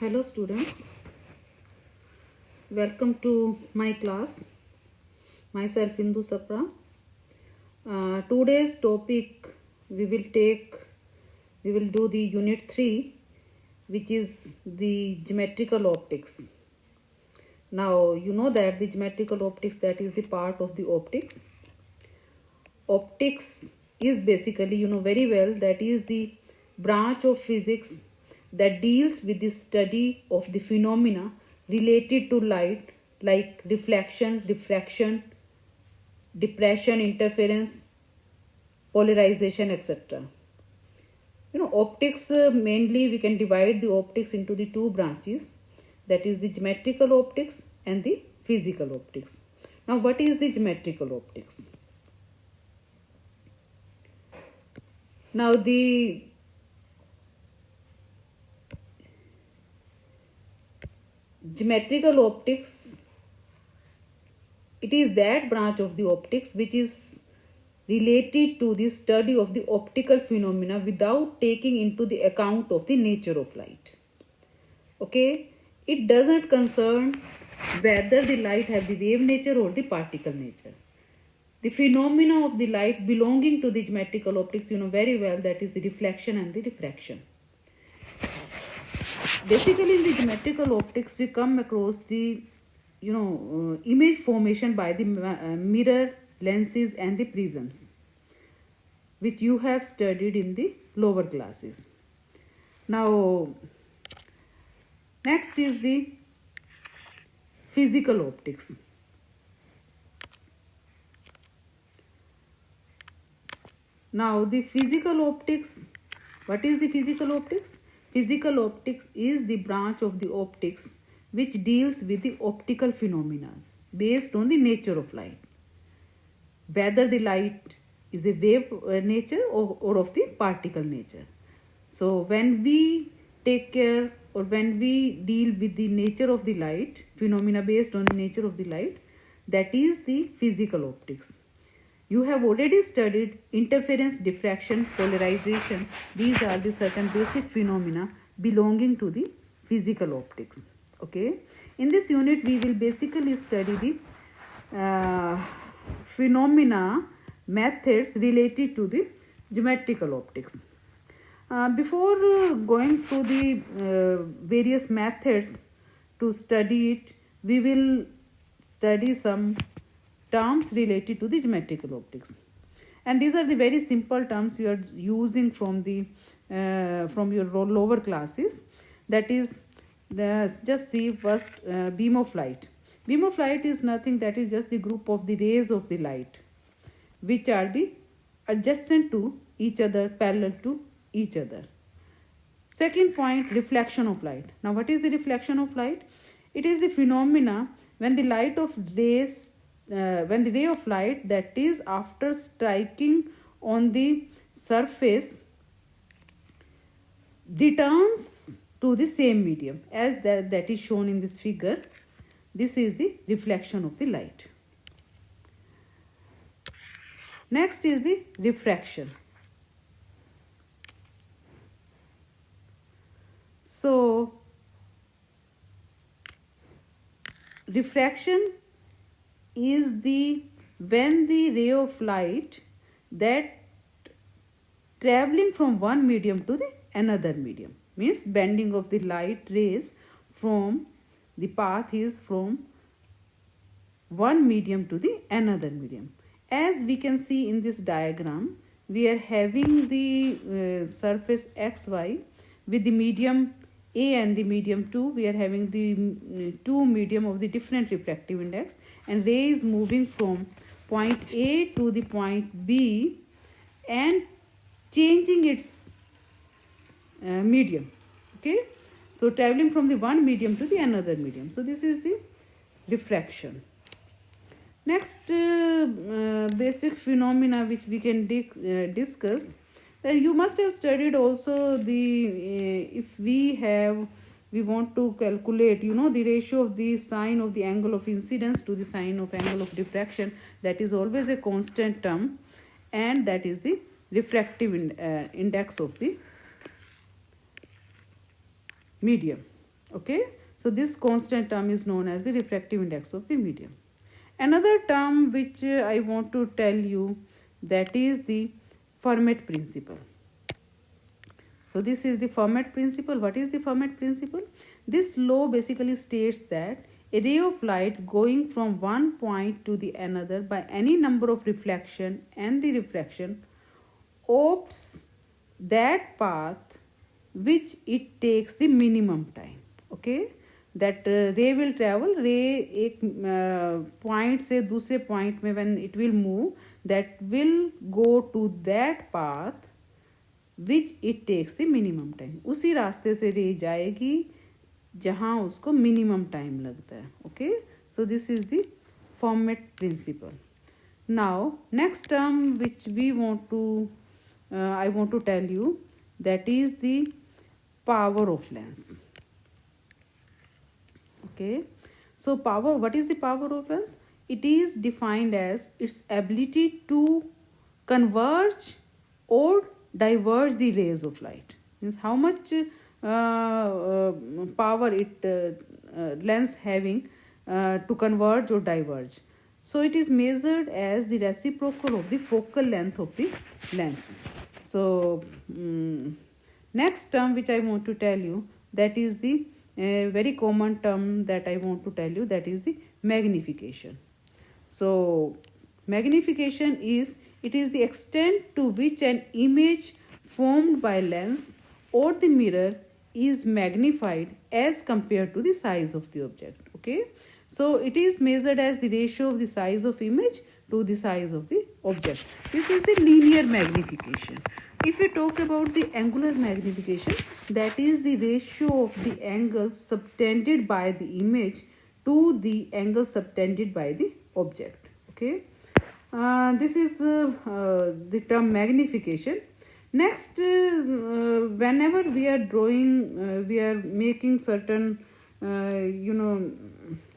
Hello students, welcome to my class. Myself Indu Sapra. Today's topic we will do the unit 3, which is the geometrical optics. Now you know that the geometrical optics, that is the part of the optics. Optics is basically, you know very well, that is the branch of physics that deals with the study of the phenomena related to light, like reflection, diffraction, depression, interference, polarization, etc. Optics, mainly we can divide the optics into the two branches, that is the geometrical optics and the physical optics. Now what is the geometrical optics? Now the geometrical optics, it is that branch of the optics which is related to the study of the optical phenomena without taking into the account of the nature of light. Okay, it doesn't concern whether the light have the wave nature or the particle nature. The phenomena of the light belonging to the geometrical optics, you know very well, that is the reflection and the diffraction. Basically, in the geometrical optics, we come across the image formation by the mirror, lenses, and the prisms, which you have studied in the lower classes. Now, next is the physical optics. Now, the physical optics, what is the physical optics? Physical optics is the branch of the optics which deals with the optical phenomena based on the nature of light, whether the light is a wave nature or of the particle nature. So when we take care, or when we deal with the nature of the light, phenomena based on the nature of the light, that is the physical optics. You have already studied interference, diffraction, polarization. These are the certain basic phenomena belonging to the physical optics. Okay. In this unit, we will basically study the phenomena methods related to the geometrical optics. Before going through the various methods to study it, we will study some terms related to the geometrical optics. And these are the very simple terms you are using from your lower classes. That is, just see first, beam of light. Beam of light is nothing, that is just the group of the rays of the light which are the adjacent to each other, parallel to each other. Second point, reflection of light. Now what is the reflection of light? It is the phenomena when the ray of light, that is after striking on the surface, returns to the same medium, as that is shown in this figure. This is the reflection of the light. Next is the refraction. So, refraction is when the ray of light that traveling from one medium to the another medium, means bending of the light rays from the path is from one medium to the another medium. As we can see in this diagram, we are having the surface xy with the medium A and the medium 2. We are having the two medium of the different refractive index, and ray is moving from point A to the point B and changing its medium. Okay, so traveling from the one medium to the another medium. So this is the refraction. Next basic phenomena which we can discuss, that you must have studied also the if we want to calculate, the ratio of the sine of the angle of incidence to the sine of angle of diffraction. That is always a constant term, and that is the refractive index of the medium. Okay, so this constant term is known as the refractive index of the medium. Another term which I want to tell you, that is the Fermat principle. So this is the Fermat principle. What is the Fermat principle? This law basically states that a ray of light going from one point to the another by any number of reflection and the refraction opts that path which it takes the minimum time. Okay, that ray will travel, ray एक point से दूसरे point में when it will move, that will go to that path which it takes the minimum time. उसी रास्ते से रे जाएगी जहाँ उसको minimum time लगता है. Okay, so this is the Fermat principle. Now next term which we want to I want to tell you, that is the power of lens. Okay, so power, what is the power of lens? It is defined as its ability to converge or diverge the rays of light. Means how much power it lens having to converge or diverge. So it is measured as the reciprocal of the focal length of the lens. So next term which I want to tell you, that is the very common term that I want to tell you, that is the magnification. So magnification is, it is the extent to which an image formed by lens or the mirror is magnified as compared to the size of the object. Okay, so it is measured as the ratio of the size of image to the size of the object. This is the linear magnification. If we talk about the angular magnification, that is the ratio of the angle subtended by the image to the angle subtended by the object. Okay, this is the term magnification. Next, whenever we are drawing, we are making certain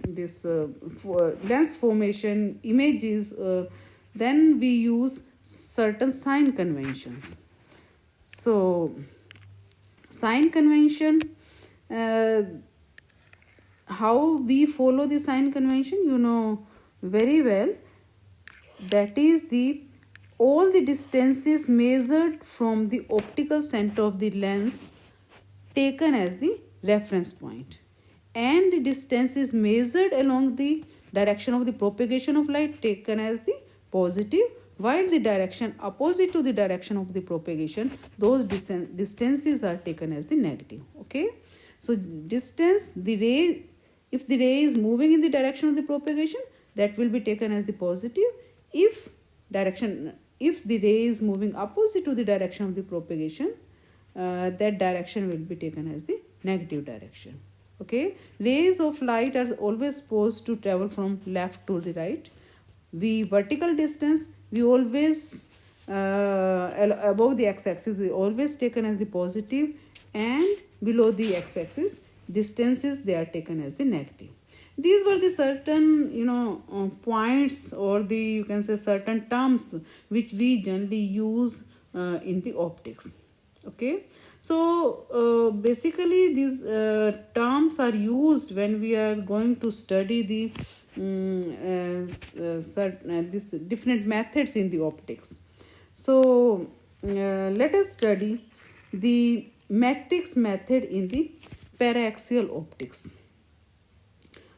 this lens formation images, then we use certain sign conventions. So sign convention, how we follow the sign convention, you know very well, that is the all the distances measured from the optical center of the lens taken as the reference point, and the distance is measured along the direction of the propagation of light taken as the positive, while the direction opposite to the direction of the propagation, those distances are taken as the negative. Okay, so distance, the ray, if the ray is moving in the direction of the propagation, that will be taken as the positive. If the ray is moving opposite to the direction of the propagation, that direction will be taken as the negative direction. Okay, rays of light are always supposed to travel from left to the right. We vertical distance, we always above the x-axis is always taken as the positive, and below the x-axis distances, they are taken as the negative. These were the certain points, or the you can say certain terms which we generally use in the optics. Okay, so basically these terms are used when we are going to study the this different methods in the optics. So let us study the matrix method in the paraxial optics.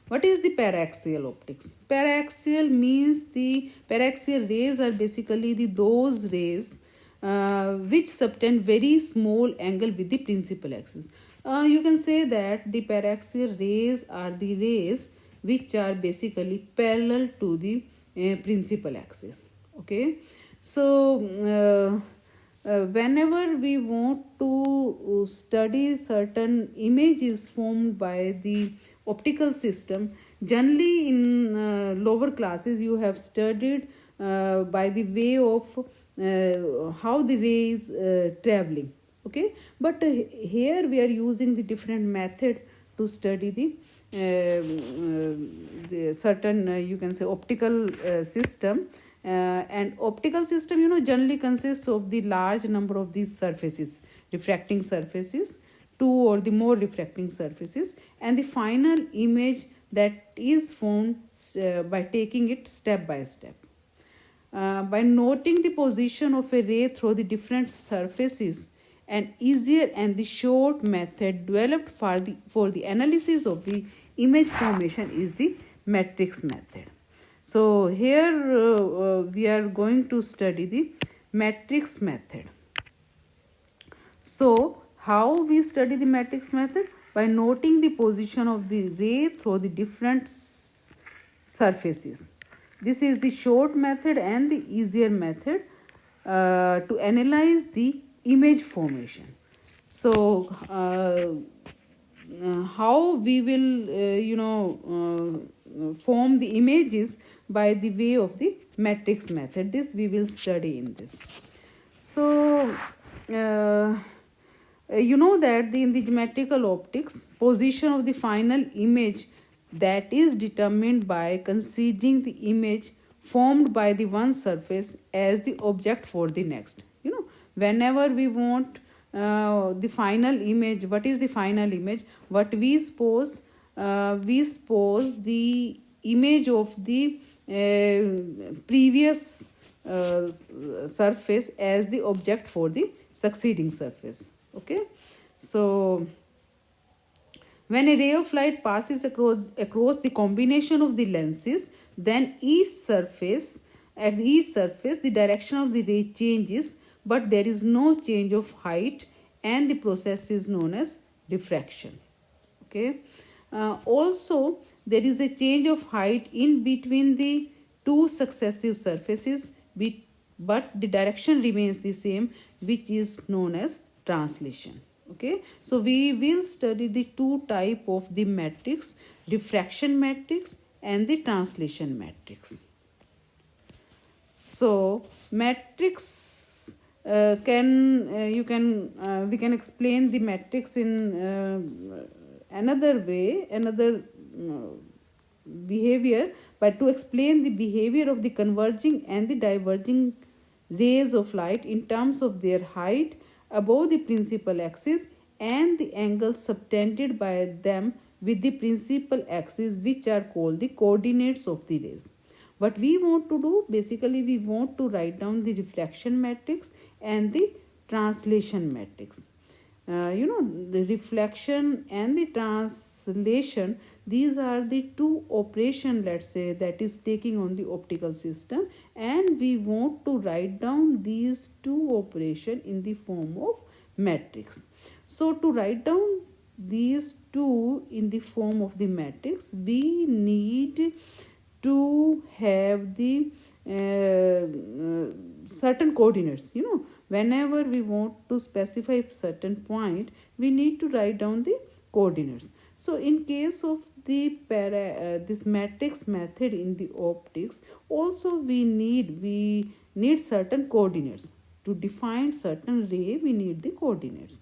What is the paraxial optics? Paraxial means the paraxial rays are basically those rays which subtend very small angle with the principal axis. You can say that the paraxial rays are the rays which are basically parallel to the principal axis. Okay, so whenever we want to study certain images formed by the optical system, generally in lower classes you have studied by the way of how the ray is traveling. Okay, but here we are using the different method to study the certain you can say optical system. And optical system generally consists of the large number of these surfaces, refracting surfaces, two or the more refracting surfaces, and the final image that is formed by taking it step by step. By noting the position of a ray through the different surfaces, an easier and the short method developed for the analysis of the image formation is the matrix method. So here we are going to study the matrix method. So how we study the matrix method? By noting the position of the ray through the different surfaces. This is the short method and the easier method to analyze the image formation. So how we will form the images by the way of the matrix method, this we will study in this. So you know that in the geometrical optics, position of the final image that is determined by considering the image formed by the one surface as the object for the next. Whenever we want the final image, what is the final image? What we suppose the image of the previous surface as the object for the succeeding surface. Okay, so when a ray of light passes across the combination of the lenses, then at each surface the direction of the ray changes, but there is no change of height, and the process is known as diffraction. Okay. Also, there is a change of height in between the two successive surfaces, but the direction remains the same, which is known as translation. Okay, so we will study the two type of the matrix: diffraction matrix and the translation matrix. So matrix we can explain the matrix in another way, another behavior, but to explain the behavior of the converging and the diverging rays of light in terms of their height above the principal axis and the angles subtended by them with the principal axis, which are called the coordinates of the rays. What we want to do, basically we want to write down the refraction matrix and the translation matrix. The reflection and the translation, these are the two operation, let's say, that is taking on the optical system, and we want to write down these two operation in the form of matrix. So to write down these two in the form of the matrix, we need to have the certain coordinates. Whenever we want to specify certain point, we need to write down the coordinates. So in case of the this matrix method in the optics, also we need certain coordinates. To define certain ray, we need the coordinates.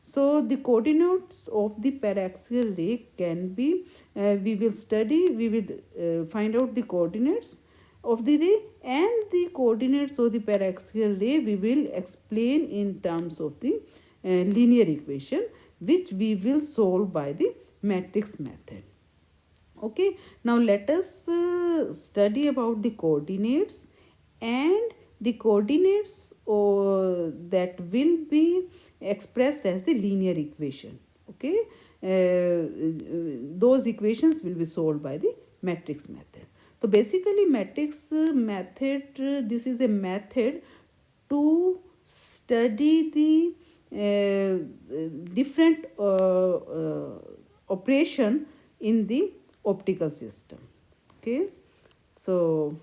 So the coordinates of the paraxial ray can be, we will find out the coordinates of the ray, and the coordinates of the paraxial ray we will explain in terms of the linear equation, which we will solve by the matrix method. Okay, now let us study about the coordinates, and the coordinates that will be expressed as the linear equation. Okay, those equations will be solved by the matrix method. So basically matrix method, this is a method to study the different operation in the optical system. Okay, so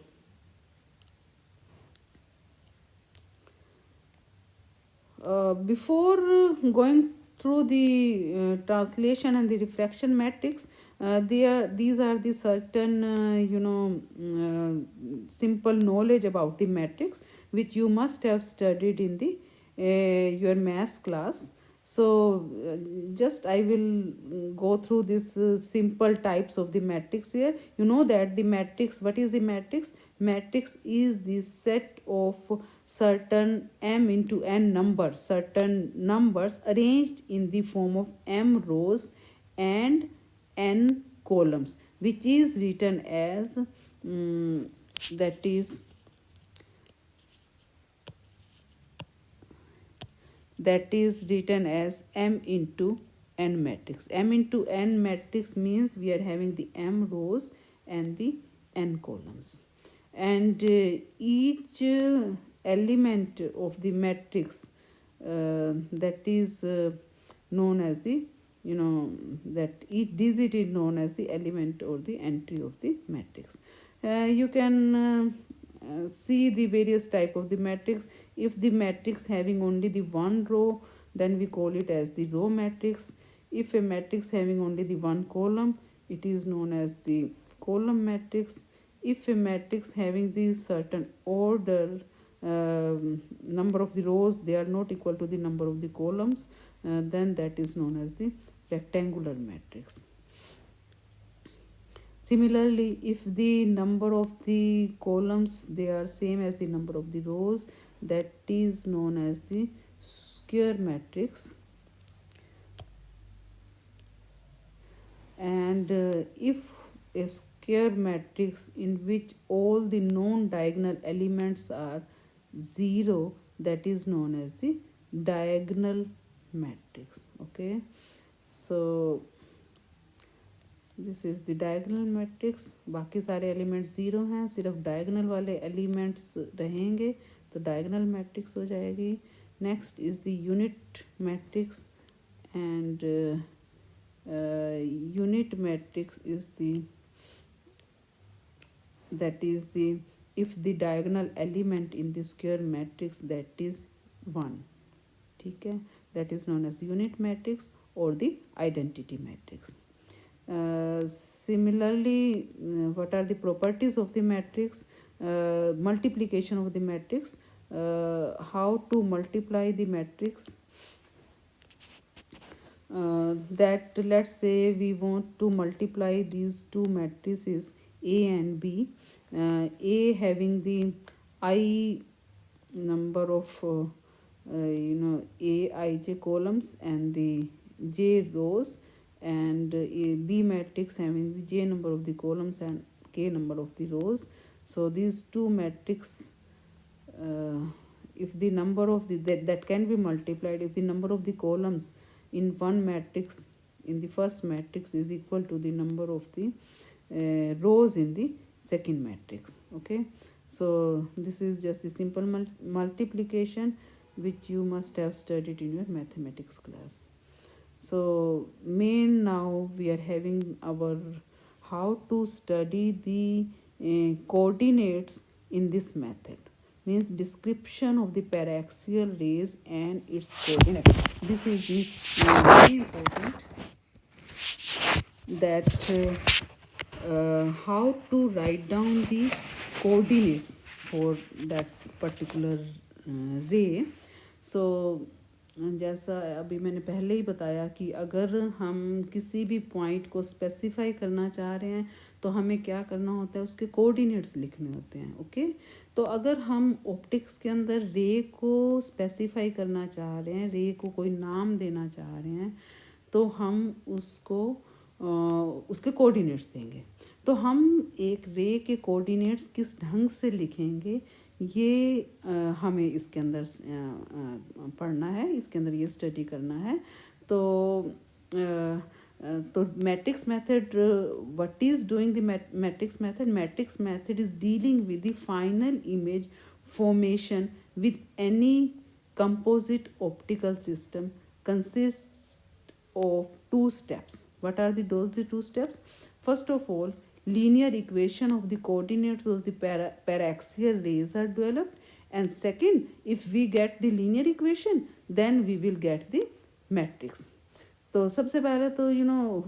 before going through the translation and the refraction matrix, these are the certain simple knowledge about the matrix which you must have studied in the your maths class. So just I will go through this simple types of the matrix here. You know that the matrix, what is the matrix? Matrix is the set of certain m into n numbers, certain numbers arranged in the form of m rows and n columns, which is written as that is written as m into n matrix. M into n matrix means we are having the m rows and the n columns, and each element of the matrix that is known as the that each digit is known as the element or the entry of the matrix. You can see the various type of the matrix. If the matrix having only the one row, then we call it as the row matrix. If a matrix having only the one column, it is known as the column matrix. If a matrix having the certain order, number of the rows, they are not equal to the number of the columns, then that is known as the rectangular matrix. Similarly, if the number of the columns they are same as the number of the rows, that is known as the square matrix. And if a square matrix in which all the non-diagonal elements are 0, that is known as the diagonal matrix. Okay, so this is the diagonal matrix. बाकी सारे elements zero हैं, सिर्फ diagonal वाले elements रहेंगे तो diagonal matrix हो जाएगी. Next is the unit matrix, and unit matrix is the that is the if the diagonal element in the square matrix that is 1. ठीक है, that is known as unit matrix or the identity matrix. Similarly, what are the properties of the matrix? Multiplication of the matrix. How to multiply the matrix? That let's say we want to multiply these two matrices A and B. A having the I number of Aij columns and the j rows, and B matrix having the j number of the columns and k number of the rows. So these two matrix, if the number of the that can be multiplied if the number of the columns in one matrix, in the first matrix, is equal to the number of the rows in the second matrix. Okay, so this is just the simple multiplication which you must have studied in your mathematics class. So now we are having our how to study the coordinates in this method, means description of the paraxial rays and its coordinates. This is the very important, that how to write down the coordinates for that particular ray. So जैसा अभी मैंने पहले ही बताया कि अगर हम किसी भी पॉइंट को स्पेसिफाई करना चाह रहे हैं तो हमें क्या करना होता है, उसके कोऑर्डिनेट्स लिखने होते हैं. ओके, तो अगर हम ऑप्टिक्स के अंदर रे को स्पेसिफाई करना चाह रहे हैं, रे को कोई नाम देना चाह रहे हैं, तो हम उसको उसके कोऑर्डिनेट्स देंगे. तो हम एक रे के कोऑर्डिनेट्स किस ढंग से लिखेंगे, ये हमें इसके अंदर पढ़ना है, इसके अंदर ये स्टडी करना है. तो matrix method, what is doing the matrix method? Matrix method is dealing with the final image formation with any composite optical system consist of 2 steps. What are those 2 steps? First of all, linear equation of the coordinates of the paraxial rays are developed, and second, if we get the linear equation, then we will get the matrix. तो सबसे पहले तो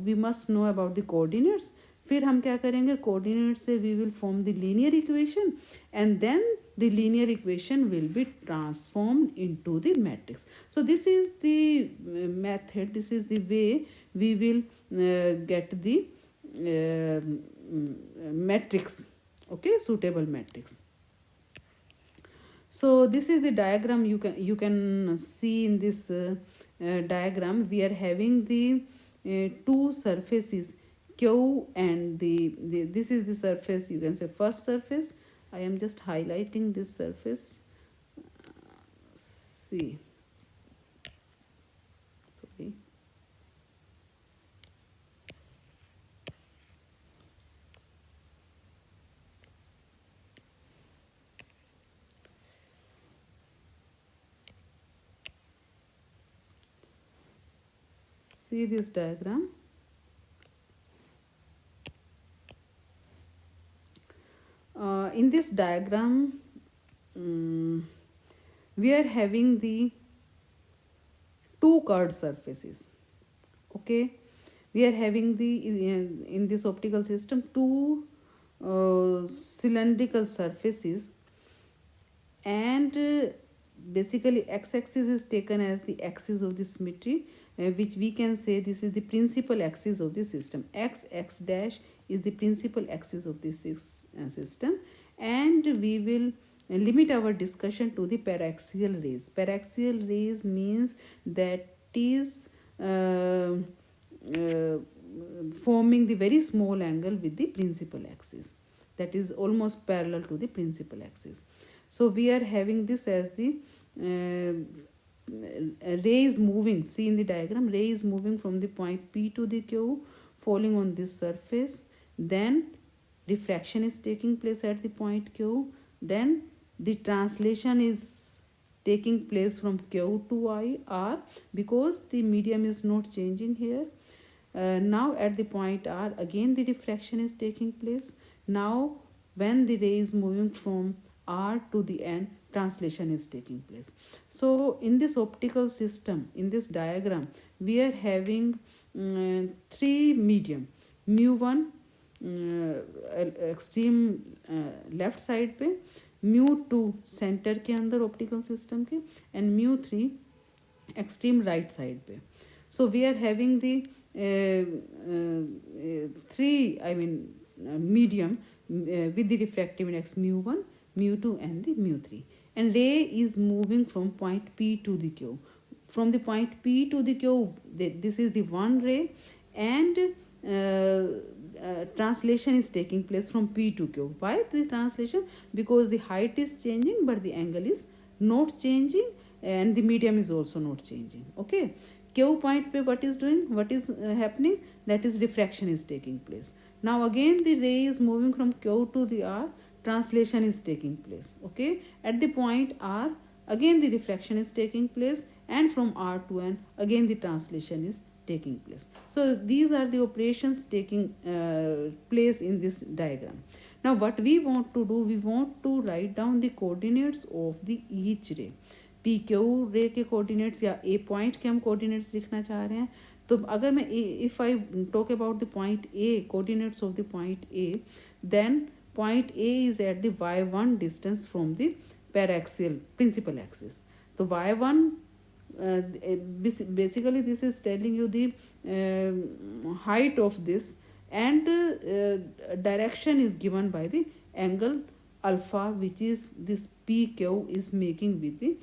we must know about the coordinates. फिर हम क्या करेंगे, coordinates से we will form the linear equation, and then the linear equation will be transformed into the matrix. So this is the method, this is the way we will get the matrix. Okay, suitable matrix. So this is the diagram. You can see in this diagram we are having the two surfaces q and the this is the surface, you can say first surface. I am just highlighting this surface. See, sorry. See this diagram. In this diagram, we are having the two curved surfaces. Okay, we are having the in this optical system two cylindrical surfaces, and basically x-axis is taken as the axis of the symmetry, which we can say this is the principal axis of the system. X dash is the principal axis of this system, and we will limit our discussion to the paraxial rays. Paraxial rays means that is uh, uh, forming the very small angle with the principal axis, that is almost parallel to the principal axis. So we are having this as the ray is moving. See in the diagram, ray is moving from the point P to the Q, falling on this surface. Then refraction is taking place at the point Q. Then the translation is taking place from Q to R, because the medium is not changing here. Now at the point R, again the refraction is taking place. Now when the ray is moving from R to the N, translation is taking place. So in this optical system, in this diagram, we are having three medium. mu1 extreme left side पे, mu2 centre के अंदर optical system के, and mu3 extreme right side पे. So we are having the three, I mean, medium with the refractive index mu1, mu2 and the mu3, and ray is moving from point P to the Q. From the point P to the Q, this is the one ray, and translation is taking place from P to Q. Why the translation? Because the height is changing but the angle is not changing, and the medium is also not changing. Okay, Q point pe what is doing, what is happening, that is refraction is taking place. Now again the ray is moving from Q to the R, translation is taking place. Okay, at the point R, again the refraction is taking place, and from R to N, again the translation is taking place. So these are the operations taking place in this diagram. Now what we want to do, we want to write down the coordinates of the each ray. P Q रे के coordinates या ए point के हम coordinates लिखना चाह रहे हैं. तो अगर मैं if I talk about the point A, coordinates of the point A, then point A is at the y1 distance from the paraxial principal axis. तो y1 basically this is telling you the height of this, and direction is given by the angle alpha, which is this pq is making with the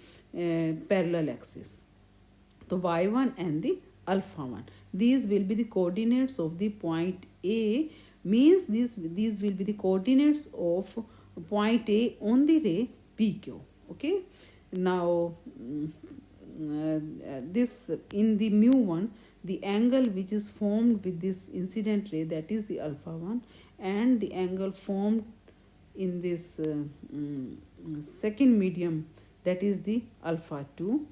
parallel axis. So y1 and the alpha 1, these will be the coordinates of the point A, means these will be the coordinates of point A on the ray pq. Okay, now this in the mu1, the angle which is formed with this incident ray, that is the alpha 1, and the angle formed in this second medium, that is the alpha 2.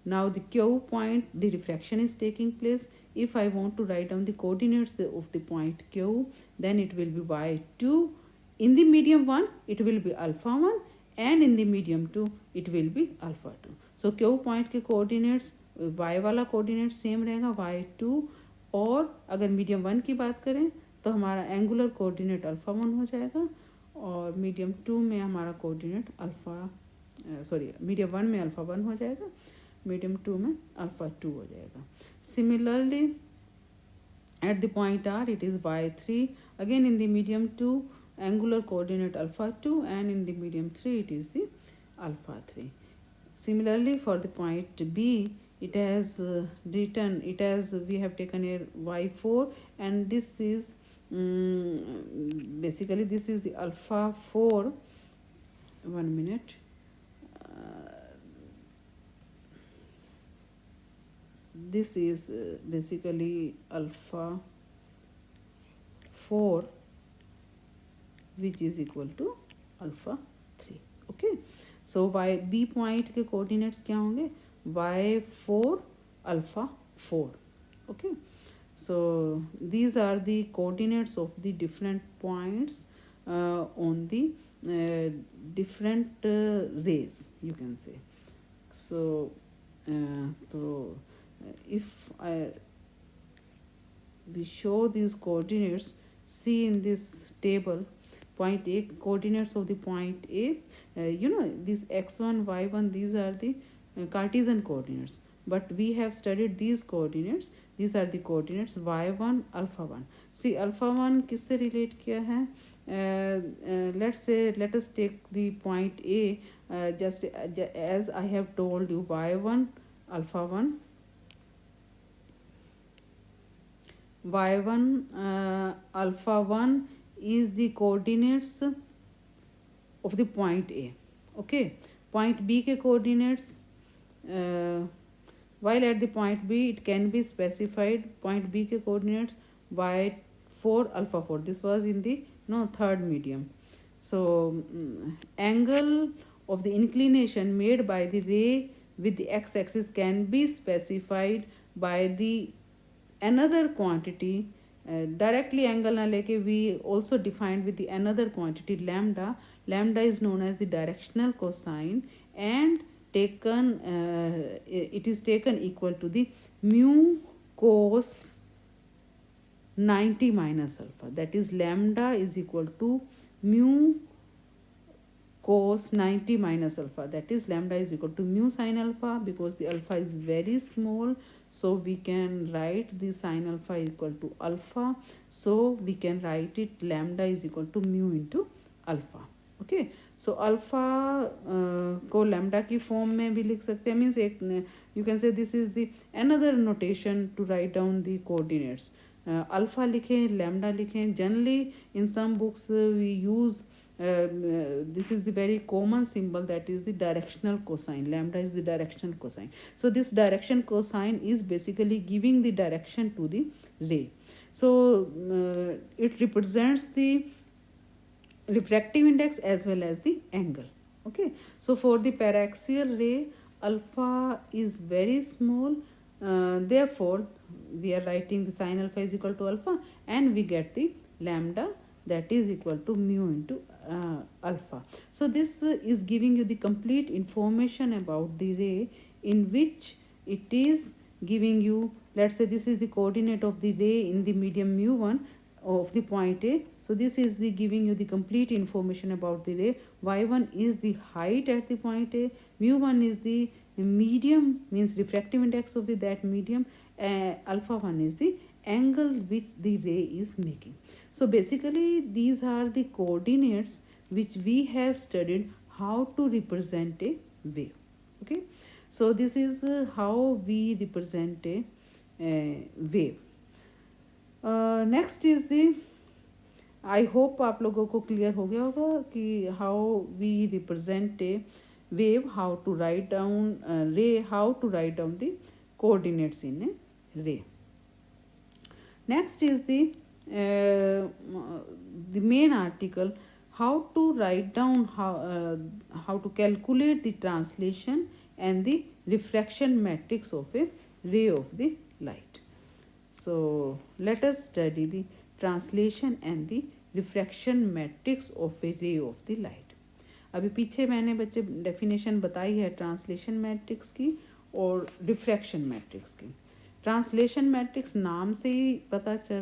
Now the q point, the refraction is taking place. If I want to write down the coordinates of the point q, then it will be y2. In the medium 1 it will be alpha 1, and in the medium 2 it will be alpha 2. So q point के coordinates, y वाला coordinate same रहेगा y2, और अगर medium 1 की बात करें तो हमारा एंगुलर कोऑर्डिनेट अल्फा 1 हो जाएगा, और मीडियम 2 में हमारा कोऑर्डिनेट अल्फा मीडियम 1 में अल्फा 1 हो जाएगा, मीडियम 2 में अल्फा 2 हो जाएगा. Similarly at the point R it is y3, again in the medium 2 angular coordinate alpha 2, and in the medium 3 it is the alpha 3. Similarly, for the point B, it has written, it has, we have taken here y4, and this is basically this is the alpha 4. 1 minute. This is basically alpha 4, which is equal to alpha 3. Okay, so y b point के coordinates क्या होंगे, y4 alpha 4. Okay, so these are the coordinates of the different points on the different rays, you can say. So if we show these coordinates, see in this table, point A, coordinates of the point A, these x1, y1, these are the Cartesian coordinates, but we have studied these coordinates. These are the coordinates y1 alpha 1. See, alpha 1 किससे relate किया है? Let us take the point A, just as I have told you, y1 alpha 1, y1 alpha 1 is the coordinates of the point A. Okay, point B के coordinates, while at the point B it can be specified, point B के coordinates y4 alpha 4. This was in the third medium. So angle of the inclination made by the ray with the x-axis can be specified by the another quantity, directly angle na leke, we also defined with the another quantity lambda. Lambda is known as the directional cosine, and taken it is taken equal to the mu cos 90 minus alpha. That is, lambda is equal to mu cos 90 minus alpha. That is, lambda is equal to mu sin alpha, because the alpha is very small. So we can write the sin alpha equal to alpha. So we can write it lambda is equal to mu into alpha. Okay, so alpha को lambda की form में भी लिख सकते हैं. Means एक, you can say this is the another notation to write down the coordinates. Alpha लिखें, lambda लिखें. Generally in some books we use this is the very common symbol, that is the directional cosine. Lambda is the directional cosine. So this direction cosine is basically giving the direction to the ray. So it represents the refractive index as well as the angle. Okay, so for the paraxial ray, alpha is very small, therefore we are writing the sin alpha is equal to alpha, and we get the lambda, that is equal to mu into alpha. So this is giving you the complete information about the ray, in which it is giving you, let's say this is the coordinate of the ray in the medium mu1 of the point A. So this is the giving you the complete information about the ray. y1 is the height at the point A, mu1 is the medium, means refractive index of that medium, alpha 1 is the angle which the ray is making. So basically these are the coordinates which we have studied how to represent a wave. Okay, so this is how we represent a wave. Next is the, I hope आप लोगों को clear हो गया होगा कि how we represent a wave, how to write down ray, how to write down the coordinates in a ray. Next is the main article, how to write down, how to calculate the translation and the refraction matrix of a ray of the light. So let us study the translation and the refraction matrix of a ray of the light. अभी पीछे मैंने बच्चे definition बताई है translation matrix की और refraction matrix की. Translation matrix नाम से ही पता चल